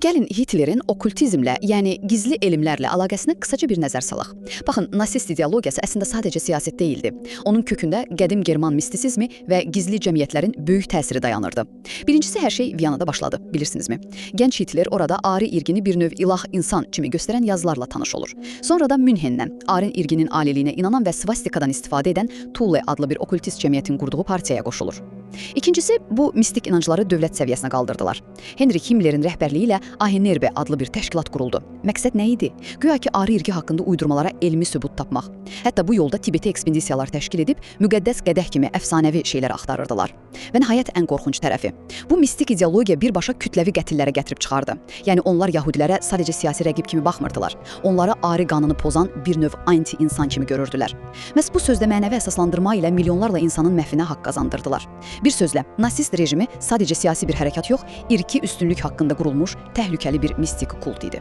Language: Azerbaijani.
Gəlin Hitlerin okkultizmlə, yəni gizli elmlərlə əlaqəsinə qısaca bir nəzər salaq. Baxın, nasist ideologiyası əslində sadəcə siyasət deyildi. Onun kökündə qədim German mistisizmi və gizli cəmiyyətlərin böyük təsiri dayanırdı. Birincisi hər şey Viyanada başladı, bilirsinizmi? Gənc Hitler orada ari irgini bir növ ilah insan kimi göstərən yazılarla tanış olur. Sonra da Münhendən Arin irginin aliliyinə inanan və svastikadan istifadə edən Thule adlı bir okkultist cəmiyyətin qurduğu partiyaya qoşulur. İkincisi, bu mistik inancları dövlət səviyyəsinə qaldırdılar. Henrik Himmlerin rəhbərliyi ilə Ahnenerbe adlı bir təşkilat quruldu. Məqsəd nə idi? Güya ki, arı irgi haqqında uydurmalara elmi sübut tapmaq. Hətta bu yolda Tibetə ekspedisiyalar təşkil edib müqəddəs qədəh kimi əfsanəvi şeylər axtarırdılar. Və nəhayət ən qorxunc tərəfi. Bu mistik ideologiya birbaşa kütləvi qətillərə gətirib çıxardı. Yəni onlar yəhudilərə sadəcə siyasi rəqib kimi baxmırdılar. Onları arı qanını pozan bir növ anti-insan kimi görürdülər. Məhz bu sözdə mənəvi əsaslandırma ilə milyonlarla insanın məhvinə haqq qazandırdılar. Bir sözlə, nasist rejimi sadəcə siyasi bir hərəkat yox, irki üstünlük haqqında qurulmuş təhlükəli bir mistik kult idi.